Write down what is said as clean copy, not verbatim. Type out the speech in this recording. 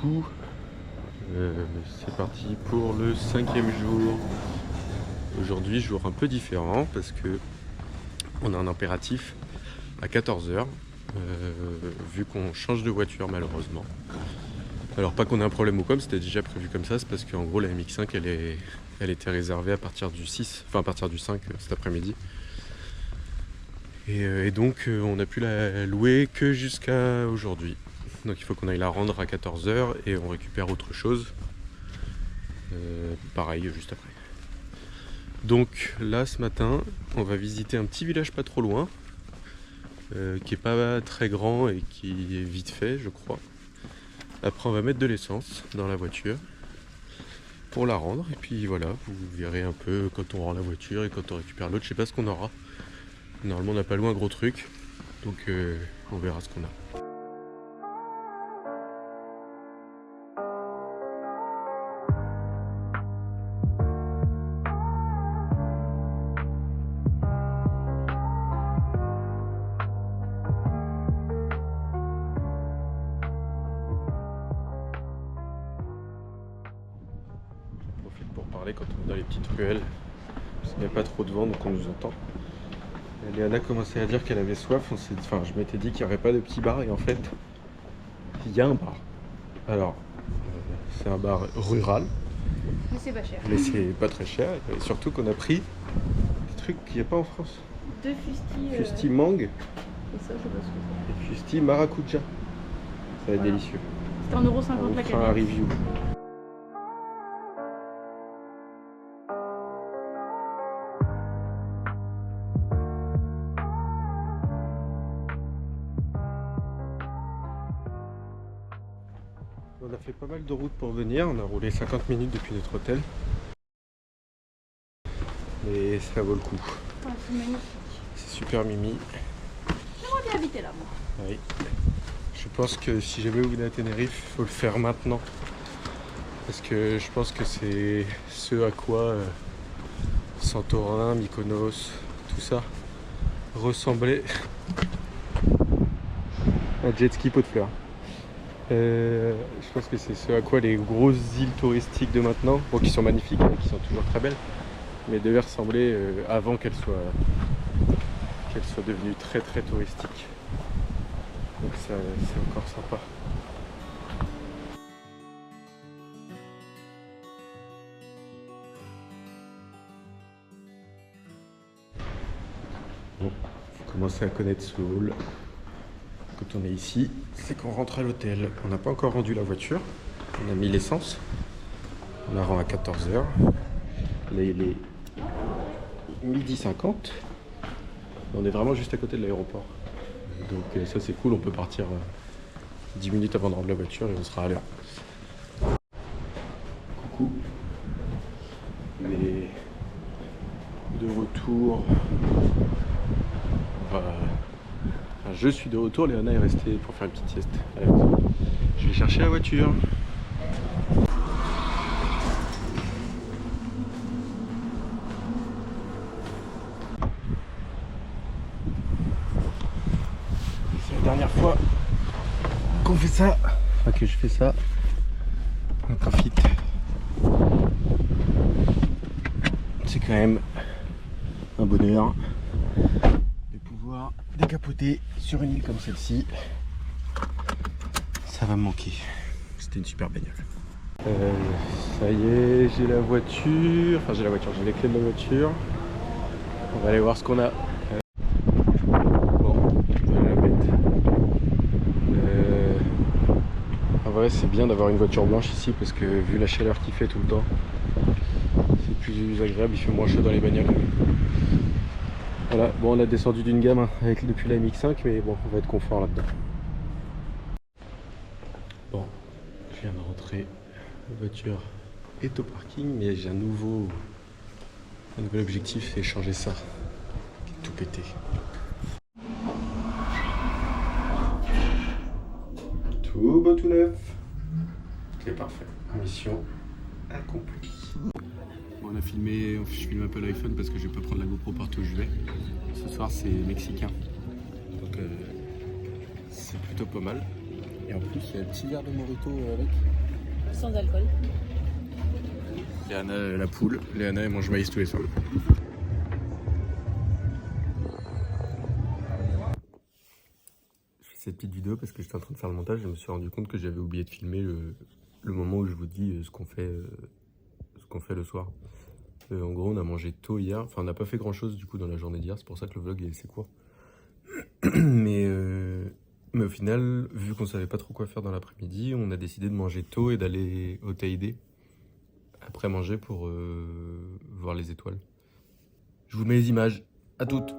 coup, c'est parti pour le 5e jour. Aujourd'hui, jour un peu différent parce que on a un impératif à 14h, vu qu'on change de voiture malheureusement. Alors pas qu'on ait un problème ou quoi, c'était déjà prévu comme ça, c'est parce qu'en gros la MX5 elle était réservée à partir du 6, enfin à partir du 5 cet après-midi. Et donc on a pu la louer que jusqu'à aujourd'hui. Donc il faut qu'on aille la rendre à 14h et on récupère autre chose. Pareil juste après. Donc là ce matin on va visiter un petit village pas trop loin, qui est pas très grand et qui est vite fait je crois. Après on va mettre de l'essence dans la voiture pour la rendre et puis voilà, vous verrez un peu quand on rend la voiture et quand on récupère l'autre, je sais pas ce qu'on aura. Normalement on n'a pas loin un gros truc, donc on verra ce qu'on a. Pour parler quand on est dans les petites ruelles, parce qu'il n'y a pas trop de vent donc on nous entend. Et Léana commençait à dire qu'elle avait soif, je m'étais dit qu'il n'y aurait pas de petit bar et en fait il y a un bar. Alors c'est un bar rural, mais c'est pas cher. Mais c'est pas très cher et surtout qu'on a pris des trucs qu'il n'y a pas en France. Deux fustis. Fusti mangue Et ça je sais pas ce que et fusti maracuja. Ça va être délicieux. c'est. C'était 1,50€ On la fera un canette. review. On a fait pas mal de routes pour venir, on a roulé 50 minutes depuis notre hôtel. Mais ça vaut le coup. Ouais, c'est magnifique. C'est super mimi. J'aimerais bien habiter là moi. Oui. Je pense que si jamais vous venez à Tenerife, il faut le faire maintenant. Parce que je pense que c'est ce à quoi Santorin, Mykonos, tout ça ressemblait. Un jet ski pot de fleurs. Je pense que c'est ce à quoi les grosses îles touristiques de maintenant, bon, qui sont magnifiques, hein, qui sont toujours très belles, mais devaient ressembler avant qu'elles soient devenues très très touristiques. Donc ça, c'est encore sympa. Bon, faut commencer à connaître Seoul. Quand on est ici, c'est qu'on rentre à l'hôtel. On n'a pas encore rendu la voiture. On a mis l'essence. On la rend à 14h. Là, il est 12h50. On est vraiment juste à côté de l'aéroport. Donc ça, c'est cool. On peut partir 10 minutes avant de rendre la voiture et on sera à l'heure. Coucou. Mais de retour. Je suis de retour, Léana est restée pour faire une petite sieste à la maison. Je vais chercher la voiture. C'est la dernière fois qu'on fait ça. Enfin que je fais ça. On profite. C'est quand même un bonheur de pouvoir décapoter sur une île comme celle-ci. Ça va me manquer. C'était une super bagnole. Ça y est, j'ai la voiture. Enfin j'ai les clés de la voiture. On va aller voir ce qu'on a. Bon, je vais la mettre. En vrai c'est bien d'avoir une voiture blanche ici parce que vu la chaleur qu'il fait tout le temps, c'est plus agréable, il fait moins chaud dans les bagnoles. Voilà, bon on a descendu d'une gamme hein, depuis la MX5 mais bon on va être confort là-dedans. Bon, je viens de rentrer, la voiture est au parking mais j'ai un nouvel objectif, c'est changer ça, qui est tout pété. Tout beau, tout neuf. C'est parfait, mission accomplie. Bon, je filme un peu l'iPhone parce que je vais pas prendre la GoPro partout où je vais. Ce soir c'est mexicain, donc c'est plutôt pas mal. Et en plus, il y a un petit verre de Morito avec. Sans alcool. Léana, la poule. Léana, elle mange maïs tous les soirs. Je fais cette petite vidéo parce que j'étais en train de faire le montage. Je me suis rendu compte que j'avais oublié de filmer le moment où je vous dis ce qu'on fait le soir. En gros, on a mangé tôt hier. Enfin, on n'a pas fait grand chose du coup dans la journée d'hier. C'est pour ça que le vlog est assez court. mais au final, vu qu'on savait pas trop quoi faire dans l'après-midi, on a décidé de manger tôt et d'aller au Teide après manger pour voir les étoiles. Je vous mets les images. À toutes.